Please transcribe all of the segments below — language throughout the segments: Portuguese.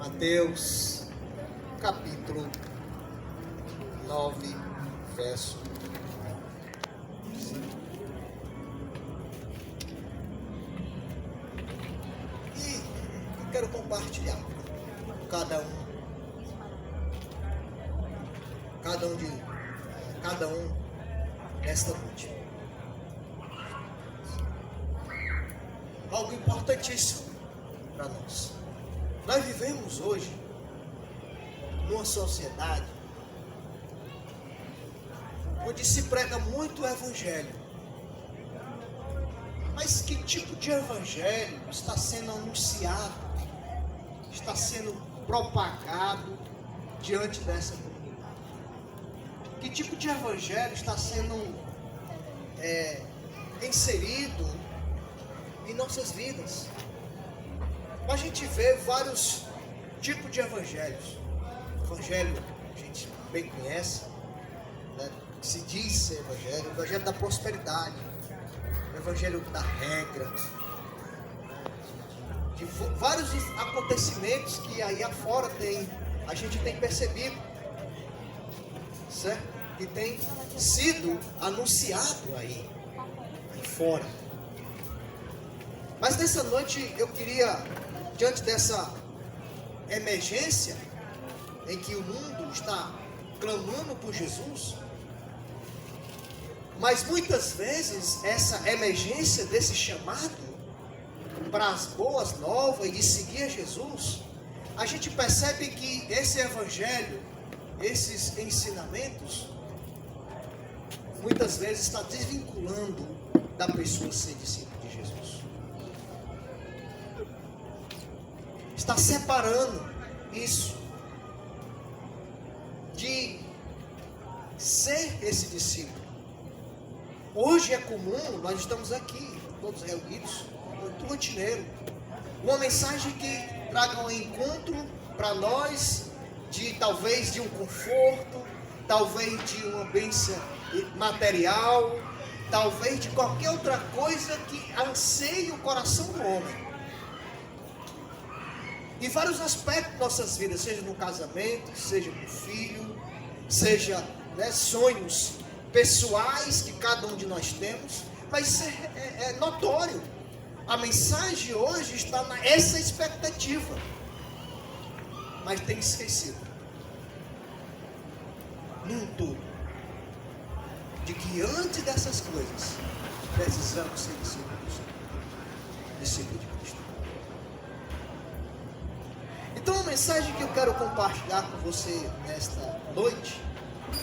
Mateus, capítulo 9, verso 5. E eu quero compartilhar com cada um nesta noite. Algo importantíssimo para nós. Nós vivemos hoje numa sociedade onde se prega muito o evangelho. Mas que tipo de evangelho está sendo anunciado, está sendo propagado diante dessa comunidade? Que tipo de evangelho está sendo inserido em nossas vidas? A gente vê vários tipos de evangelhos. Evangelho a gente bem conhece, né? Se diz ser evangelho, o evangelho da prosperidade, o evangelho da regra, né? De vários acontecimentos que aí afora a gente tem percebido, certo? Que tem sido anunciado aí fora. Mas nessa noite eu queria, diante dessa emergência em que o mundo está clamando por Jesus, mas muitas vezes essa emergência desse chamado para as boas novas e de seguir a Jesus, a gente percebe que esse evangelho, esses ensinamentos, muitas vezes está desvinculando da pessoa ser discípulo de Jesus. Está separando isso de ser esse discípulo. Hoje é comum, nós estamos aqui, todos reunidos, muito rotineiro. Uma mensagem que traga um encontro para nós, talvez de um conforto, talvez de uma bênção material, talvez de qualquer outra coisa que anseie o coração do homem. Em vários aspectos de nossas vidas, seja no casamento, seja com o filho, seja sonhos pessoais que cada um de nós temos, mas é notório. A mensagem hoje está nessa expectativa, mas tem esquecido, num todo, de que antes dessas coisas precisamos ser discípulos de Cristo. Então a mensagem que eu quero compartilhar com você nesta noite,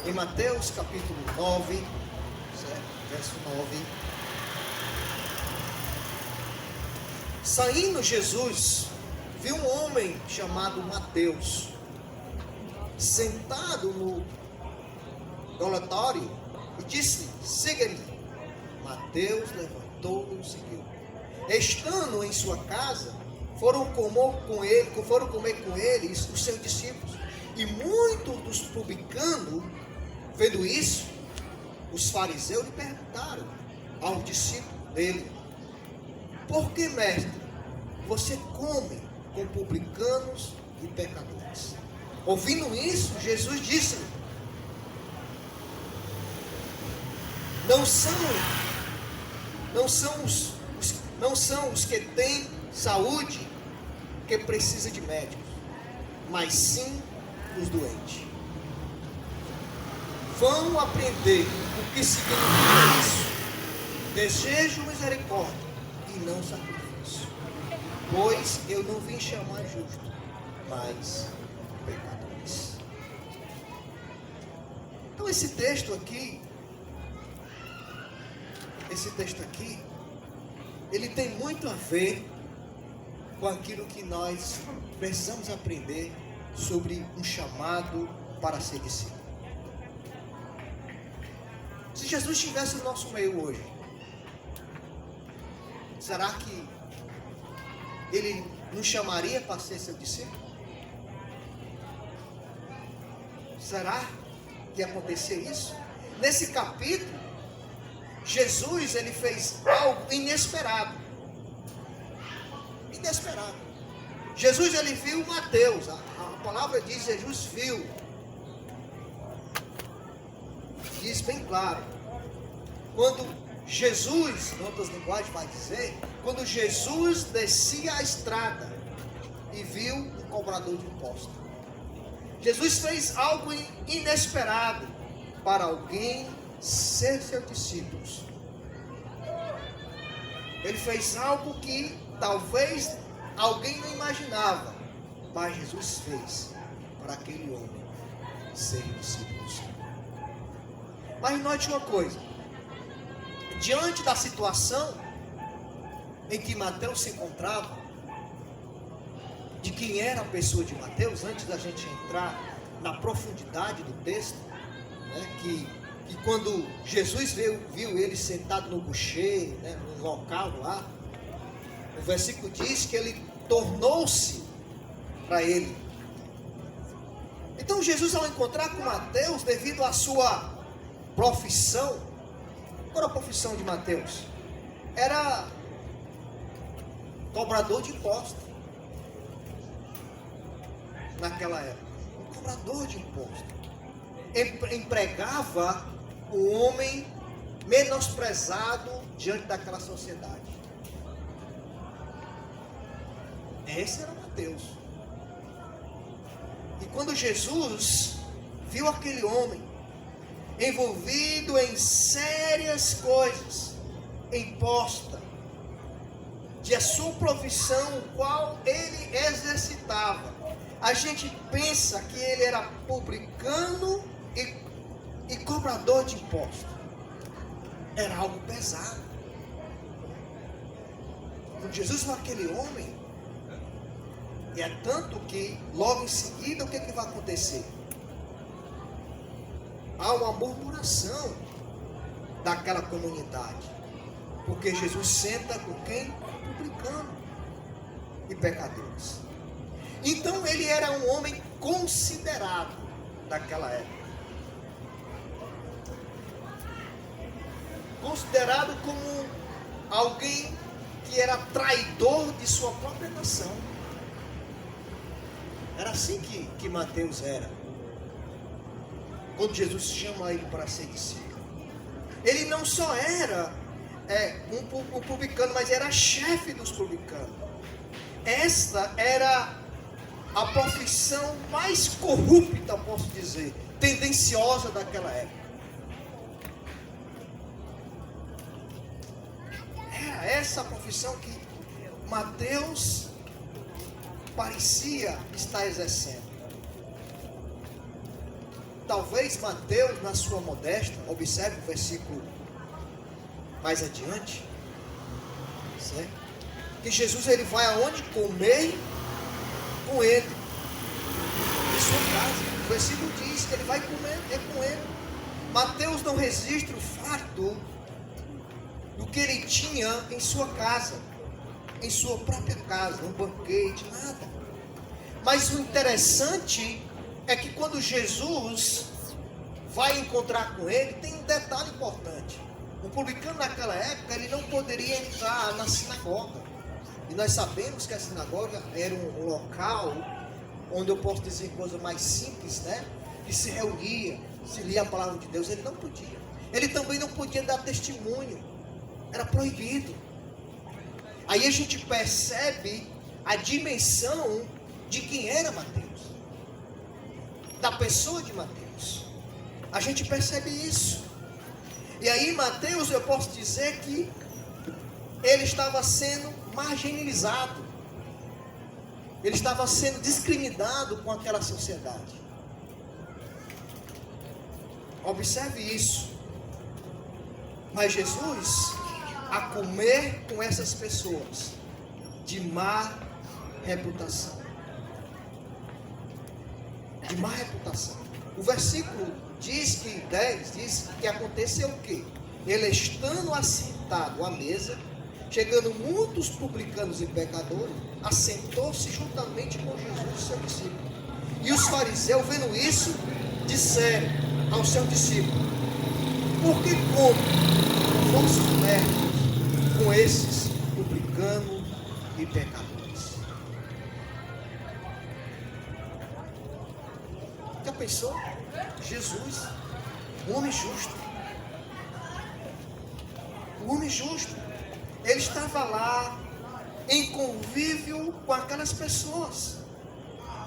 em Mateus capítulo 9, certo? Verso 9. Saindo Jesus, viu um homem chamado Mateus, sentado no oratório, e disse: siga-me. Mateus levantou e o seguiu. Estando em sua casa, foram comer com ele os seus discípulos. E muitos dos publicanos, vendo isso, os fariseus lhe perguntaram ao discípulo dele: por que, mestre, você come com publicanos e pecadores? Ouvindo isso, Jesus disse: não são os que têm saúde que precisam de médicos, mas sim os doentes. Vão aprender o que significa isso: desejo misericórdia e não sacrifício, pois eu não vim chamar justo, mas pecadores. Então esse texto aqui, ele tem muito a ver com aquilo que nós precisamos aprender sobre um chamado para ser discípulo. Se Jesus estivesse no nosso meio hoje, será que ele nos chamaria para ser seu discípulo? Será que ia acontecer isso? Nesse capítulo, Jesus ele fez algo inesperado. Jesus, ele viu Mateus. A palavra diz, Jesus viu. Diz bem claro. Quando Jesus, em outras linguagens vai dizer, quando Jesus descia a estrada e viu um cobrador de impostos. Jesus fez algo inesperado para alguém ser seu discípulo. Ele fez algo que talvez alguém não imaginava, mas Jesus fez para aquele homem ser discípulo. Mas note uma coisa, diante da situação em que Mateus se encontrava, de quem era a pessoa de Mateus, antes da gente entrar na profundidade do texto, né, que quando Jesus viu ele sentado no bucheiro, né, no local lá, o versículo diz que ele tornou-se para ele. Então Jesus, ao encontrar com Mateus, devido à sua profissão, qual era a profissão de Mateus? Era cobrador de impostos. Naquela época, um cobrador de impostos. Empregava o homem menosprezado diante daquela sociedade. Esse era Mateus. E quando Jesus viu aquele homem envolvido em sérias coisas, imposta de a sua profissão, qual ele exercitava, a gente pensa que ele era publicano e cobrador de impostos. Era algo pesado. Quando Jesus viu aquele homem, e é tanto que logo em seguida o que vai acontecer? Há uma murmuração daquela comunidade, porque Jesus senta com quem? Publicano e pecadores. Então ele era um homem considerado daquela época, considerado como alguém que era traidor de sua própria nação. Era assim que Mateus era, quando Jesus chama ele para ser discípulo. Ele não só era um publicano, mas era chefe dos publicanos. Esta era a profissão mais corrupta, posso dizer, tendenciosa daquela época. Era essa a profissão que Mateus parecia estar exercendo. Talvez Mateus, na sua modéstia, observe o versículo mais adiante, certo? Que Jesus, ele vai aonde? Comer com ele, em sua casa. O versículo diz que ele vai comer com ele. Mateus não registra o fato do que ele tinha em sua casa, em sua própria casa, um banquete, nada. Mas o interessante é que quando Jesus vai encontrar com ele, tem um detalhe importante. O publicano naquela época, ele não poderia entrar na sinagoga. E nós sabemos que a sinagoga era um local onde eu posso dizer coisa mais simples, né? Que se reunia, se lia a palavra de Deus. Ele não podia. Ele também não podia dar testemunho. Era proibido. Aí a gente percebe a dimensão de quem era Mateus, da pessoa de Mateus. A gente percebe isso. E aí Mateus, eu posso dizer que ele estava sendo marginalizado. Ele estava sendo discriminado com aquela sociedade. Observe isso. Mas Jesus, a comer com essas pessoas de má reputação. De má reputação. O versículo diz que 10 diz que aconteceu o quê? Ele estando assentado à mesa, chegando muitos publicanos e pecadores, assentou-se juntamente com Jesus e seu discípulo. E os fariseus, vendo isso, disseram ao seu discípulo: por que come o vosso mestre com esses publicanos e pecadores? pensou? Jesus, o homem justo. O homem justo. Ele estava lá em convívio com aquelas pessoas.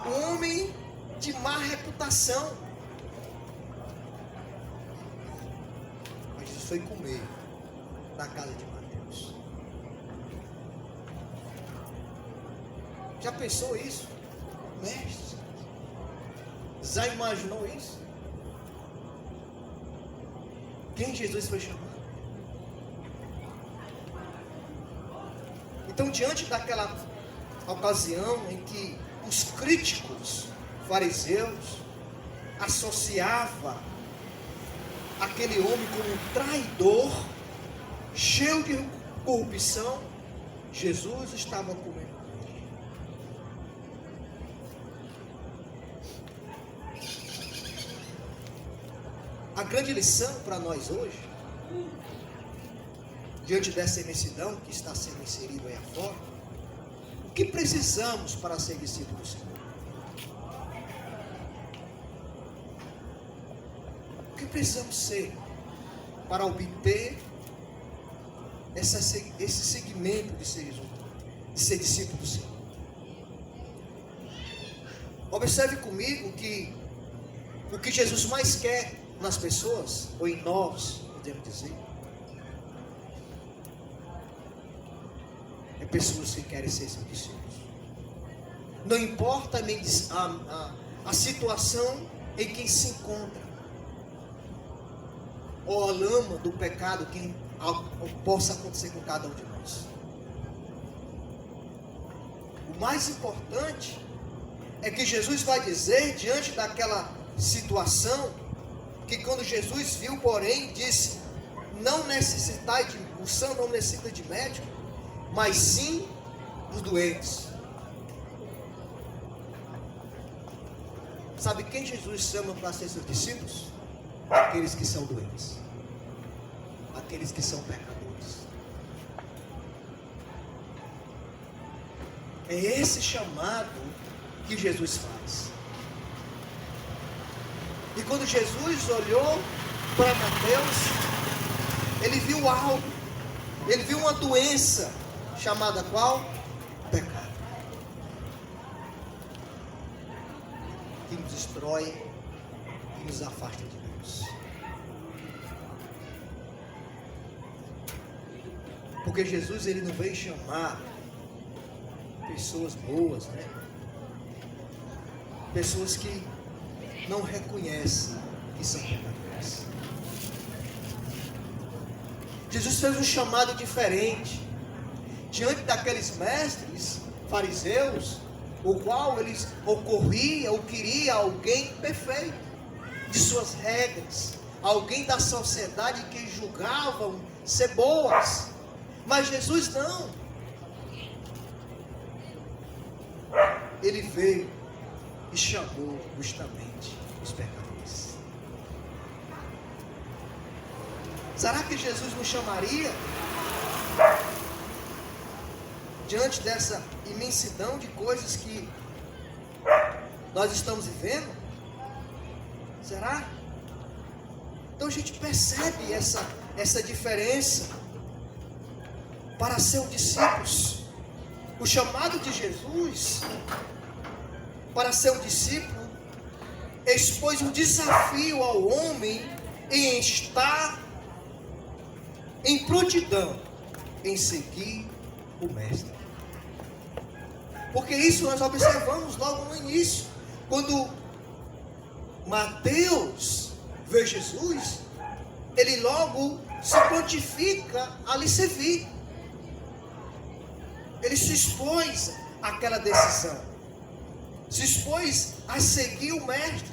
Um homem de má reputação. Mas Jesus foi comer na casa de Mateus. Já pensou isso? Mestre, já imaginou isso? Quem Jesus foi chamar? Então, diante daquela ocasião em que os críticos fariseus associavam aquele homem como um traidor, cheio de corrupção, Jesus estava comendo. A grande lição para nós hoje, diante dessa imensidão que está sendo inserida aí afora, o que precisamos para ser discípulos do Senhor? O que precisamos ser para obter esse segmento de ser discípulo do Senhor? Observe comigo que o que Jesus mais quer nas pessoas, ou em nós, podemos dizer, é pessoas que querem ser seus discípulos. Não importa a situação em que se encontra, ou a lama do pecado que possa acontecer com cada um de nós. O mais importante é que Jesus vai dizer, diante daquela situação, que quando Jesus viu, porém, disse: não necessitai de o são não necessita de médico, mas sim os doentes. Sabe quem Jesus chama para ser seus discípulos? Aqueles que são doentes, aqueles que são pecadores. É esse chamado que Jesus faz. E quando Jesus olhou para Mateus, ele viu algo, ele viu uma doença, chamada qual? Pecado. Que nos destrói e nos afasta de Deus. Porque Jesus, ele não veio chamar pessoas boas, né? Pessoas que não reconhecem que são pecadores. Jesus fez um chamado diferente diante daqueles mestres fariseus, o qual eles ocorria ou queria alguém perfeito de suas regras, alguém da sociedade que julgavam ser boas. Mas Jesus não. Ele veio e chamou justamente os pecadores. Será que Jesus nos chamaria diante dessa imensidão de coisas que nós estamos vivendo? Será? Então a gente percebe essa diferença para ser um discípulo. O chamado de Jesus para ser um discípulo expôs um desafio ao homem em estar em prontidão em seguir o Mestre. Porque isso nós observamos logo no início, quando Mateus vê Jesus, ele logo se prontifica a lhe servir. Ele se expôs àquela decisão, se expôs a seguir o Mestre,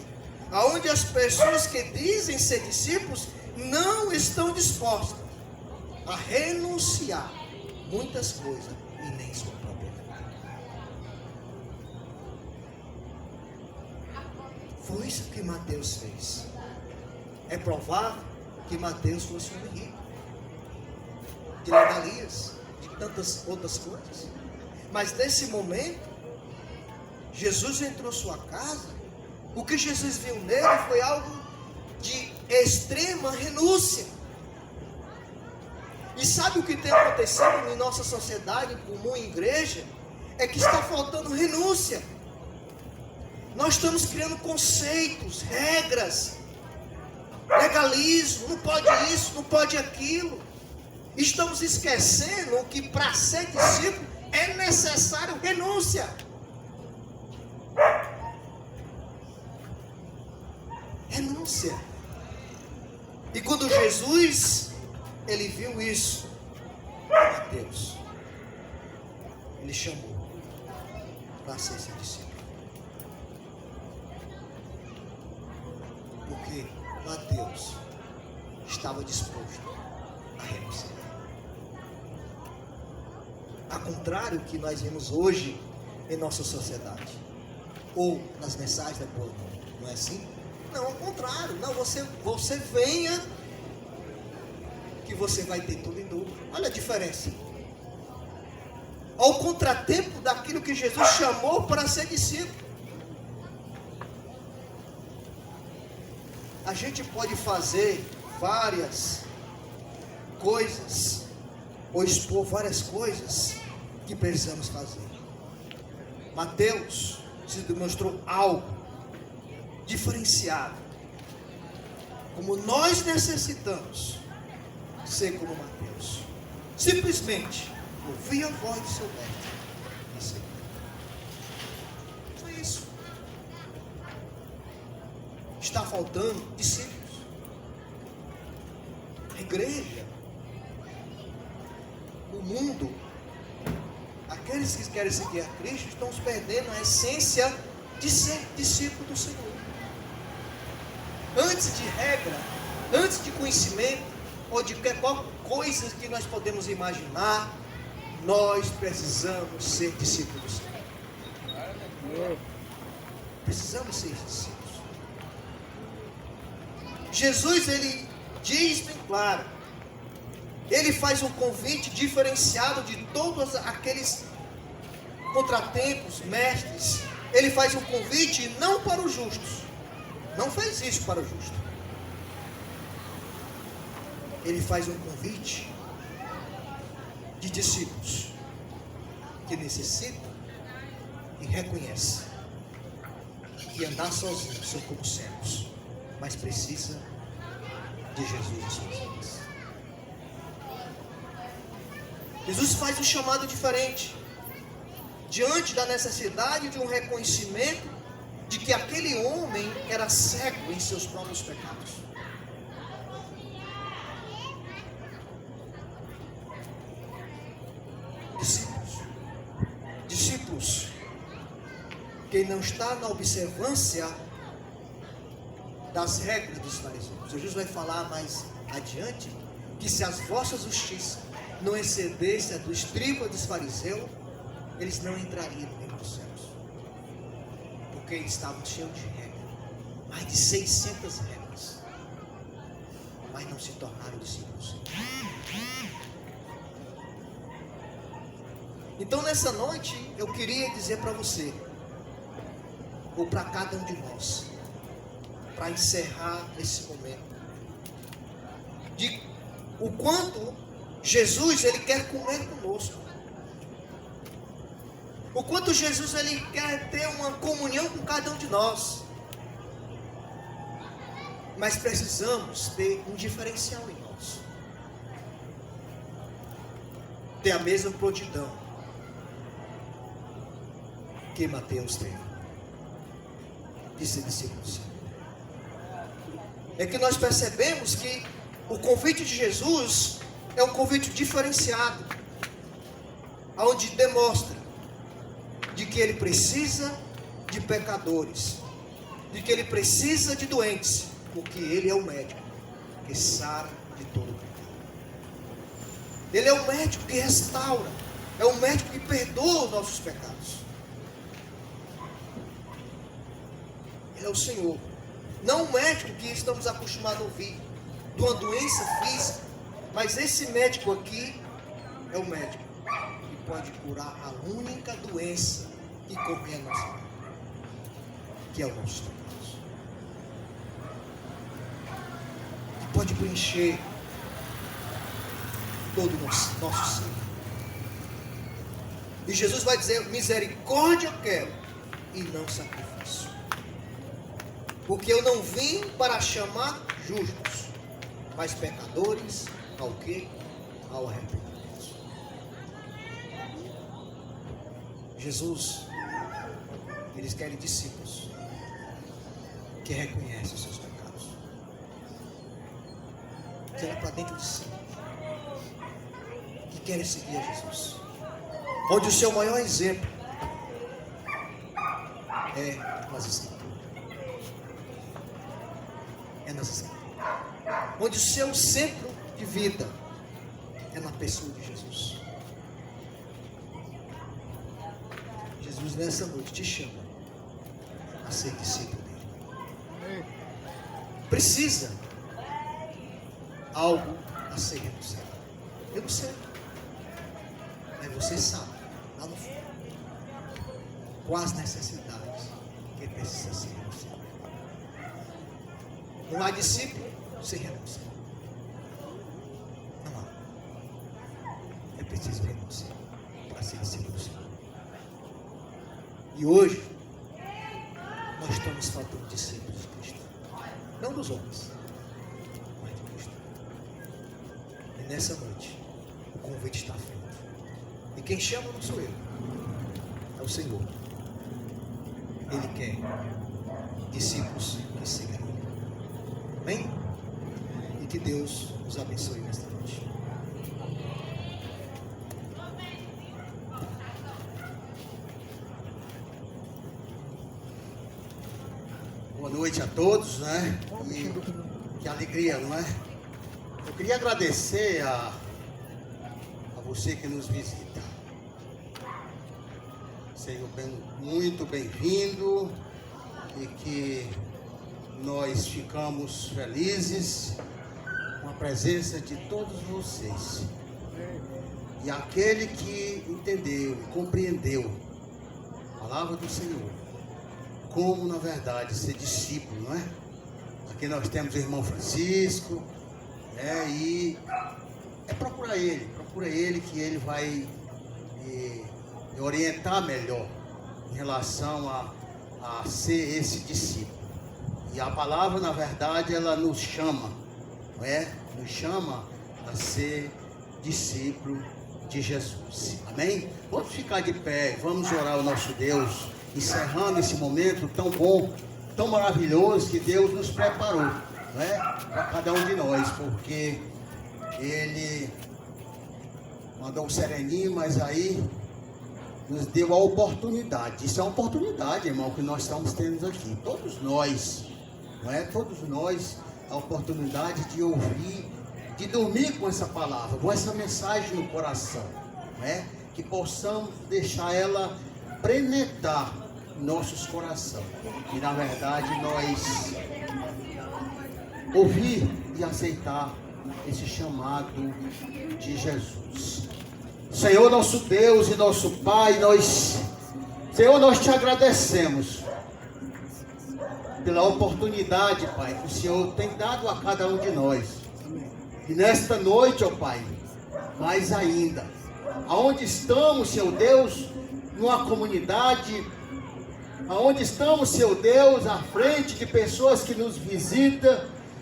aonde as pessoas que dizem ser discípulos não estão dispostas a renunciar muitas coisas e nem sua própria vida. Foi isso que Mateus fez. É provável que Mateus fosse um rico de regalias, de tantas outras coisas, mas nesse momento Jesus entrou em sua casa O que Jesus viu nele foi algo de extrema renúncia. E sabe o que tem acontecido em nossa sociedade comum, em igreja? É que está faltando renúncia. Nós estamos criando conceitos, regras, legalismo, não pode isso, não pode aquilo. Estamos esquecendo que para ser discípulo é necessário renúncia. Renúncia. E quando Jesus, ele viu isso, Mateus, ele chamou para ser seu discípulo. Porque Mateus estava disposto a renunciar. Ao contrário do que nós vemos hoje em nossa sociedade, ou nas mensagens da boa nova, não é assim? Não, ao contrário, não, você venha, que você vai ter tudo em dobro. Olha a diferença. Ao contratempo daquilo que Jesus chamou para ser discípulo. A gente pode fazer várias coisas, ou expor várias coisas que precisamos fazer. Mateus se demonstrou algo diferenciado. Como nós necessitamos ser como Mateus. Simplesmente ouvir a voz do seu mestre e seguir. Só isso. Está faltando discípulos. A igreja, o mundo, aqueles que querem seguir a Cristo estão se perdendo a essência de ser discípulo do Senhor. Antes de regra, antes de conhecimento, ou de qualquer coisa que nós podemos imaginar, nós precisamos ser discípulos do Senhor. Precisamos ser discípulos. Jesus, ele diz bem claro, ele faz um convite diferenciado de todos aqueles contratempos, mestres. Ele faz um convite não para os justos, não fez isso para o justo. Ele faz um convite de discípulos que necessitam e reconhecem que andar sozinhos são como cegos, mas precisa de Jesus em suas vidas. Jesus faz um chamado diferente, diante da necessidade de um reconhecimento de que aquele homem era cego em seus próprios pecados. Discípulos, quem não está na observância das regras dos fariseus. Jesus vai falar mais adiante que se as vossas justiças não excedessem a do estribo dos fariseus, eles não entrariam no reino dos céus, porque eles estavam cheios de regras, mais de 600 regras, mas não se tornaram discípulos. Então nessa noite eu queria dizer para você, ou para cada um de nós, para encerrar esse momento, de o quanto Jesus, ele quer comer conosco, o quanto Jesus, ele quer ter uma comunhão com cada um de nós, mas precisamos ter um diferencial em nós, ter a mesma prontidão que Mateus teve de ser discípulo do Senhor. É que nós percebemos que o convite de Jesus é um convite diferenciado, onde demonstra de que ele precisa de pecadores, de que ele precisa de doentes, porque ele é o médico que sara de todo o pecado. Ele é o médico que restaura, é o médico que perdoa os nossos pecados. Ele é o Senhor, não o médico que estamos acostumados a ouvir, de uma doença física, mas esse médico aqui é o médico que pode curar a única doença que corre a nossa vida, que é o nosso pecado. pode preencher todo o nosso ser. E Jesus vai dizer: misericórdia eu quero e não sacrifício. Porque eu não vim para chamar justos, mas pecadores ao quê? Ao arrependimento. Jesus, eles querem discípulos que reconhecem os seus pecados, que olham para dentro de si, que querem seguir a Jesus, onde o seu maior exemplo é nas Escrituras. É nas Escrituras. Onde o seu centro de vida é na pessoa de Jesus. Jesus nessa noite te chama a ser discípulo dele. Precisa algo a ser renunciado. Eu não sei, mas você sabe lá no fundo quais necessidades que precisa ser renunciado. Não há discípulo sem renúncia. Não há. É preciso renunciar para ser discípulo do Senhor. E hoje nós estamos faltando discípulos de Cristo, não dos homens, mas de Cristo. E nessa noite o convite está feito. E quem chama não sou eu, é o Senhor. Ele quer discípulos que sigam Ele. Amém? E que Deus nos abençoe nesta noite. Boa noite a todos, né? E que alegria, não é? Eu queria agradecer a você que nos visita. Seja muito bem-vindo e que nós ficamos felizes com a presença de todos vocês. E aquele que entendeu e compreendeu a palavra do Senhor, como na verdade ser discípulo, não é? Aqui nós temos o irmão Francisco, e procura ele que ele vai me orientar melhor em relação a ser esse discípulo. E a palavra na verdade ela nos chama, não é? Nos chama a ser discípulo de Jesus. Amém? Vamos ficar de pé, vamos orar ao nosso Deus, encerrando esse momento tão bom, tão maravilhoso que Deus nos preparou, não é? Para cada um de nós, porque Ele mandou um sereninho, mas aí nos deu a oportunidade. Isso é uma oportunidade, irmão, que nós estamos tendo aqui. Todos nós, não é? Todos nós, a oportunidade de ouvir, de dormir com essa palavra, com essa mensagem no coração, não é? Que possamos deixar ela penetrar nossos corações. E na verdade nós ouvir e aceitar esse chamado de Jesus. Senhor nosso Deus e nosso Pai, Senhor, nós te agradecemos pela oportunidade, Pai, que o Senhor tem dado a cada um de nós. E nesta noite, ó Pai, mais ainda, aonde estamos, Senhor Deus, numa comunidade, aonde estamos, Senhor Deus, à frente de pessoas que nos visitam,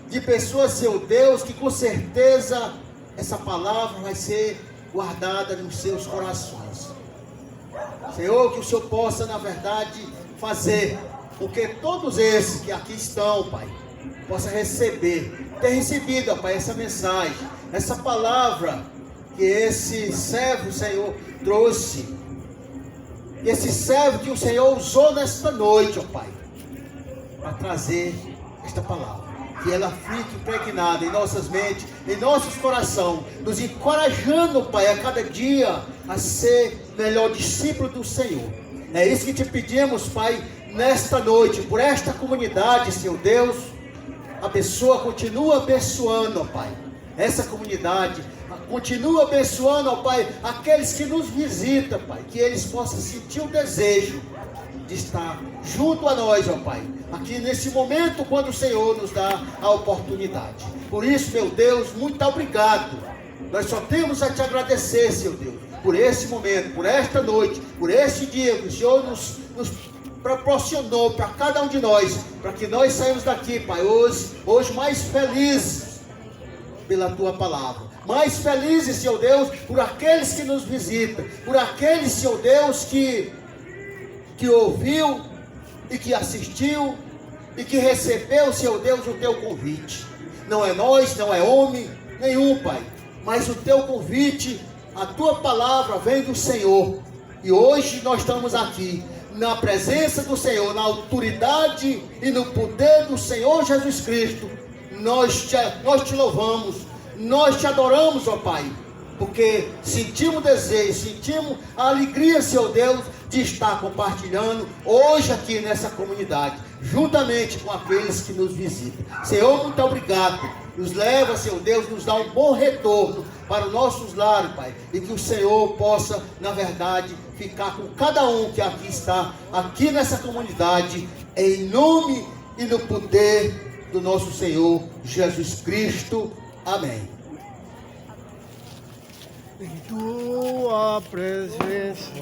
de pessoas, Senhor Deus, que com certeza essa palavra vai ser guardada nos seus corações. Senhor, que o Senhor possa, na verdade, fazer com que todos esses que aqui estão, Pai, possam ter recebido, Pai, essa mensagem, essa palavra que esse servo, Senhor, trouxe. Esse servo que o Senhor usou nesta noite, ó Pai, para trazer esta palavra. Que ela fique impregnada em nossas mentes, em nossos corações, nos encorajando, Pai, a cada dia a ser melhor discípulo do Senhor. É isso que te pedimos, Pai, nesta noite, por esta comunidade, Senhor Deus. Continua abençoando, ó Pai, essa comunidade, Continua abençoando, ó Pai, aqueles que nos visitam, Pai. Que eles possam sentir o desejo de estar junto a nós, ó Pai. Aqui nesse momento, quando o Senhor nos dá a oportunidade. Por isso, meu Deus, muito obrigado. Nós só temos a te agradecer, Senhor Deus, por esse momento, por esta noite, por esse dia que o Senhor nos proporcionou para cada um de nós, para que nós saímos daqui, Pai, hoje mais felizes pela Tua palavra, mais felizes, Senhor Deus, por aqueles que nos visitam, por aqueles, Senhor Deus, que ouviu e que assistiu e que recebeu, Senhor Deus, o Teu convite. Não é nós, não é homem nenhum, Pai, mas o Teu convite, a Tua palavra vem do Senhor. E hoje nós estamos aqui na presença do Senhor, na autoridade e no poder do Senhor Jesus Cristo. Nós te louvamos, nós te adoramos, ó Pai, porque sentimos desejo, sentimos a alegria, Senhor Deus, de estar compartilhando hoje aqui nessa comunidade, juntamente com aqueles que nos visitam. Senhor, muito obrigado. Nos leva, Senhor Deus, nos dá um bom retorno para os nossos lares, Pai, e que o Senhor possa, na verdade, ficar com cada um que aqui está, aqui nessa comunidade, em nome e no poder do nosso Senhor Jesus Cristo. Amém. Em tua presença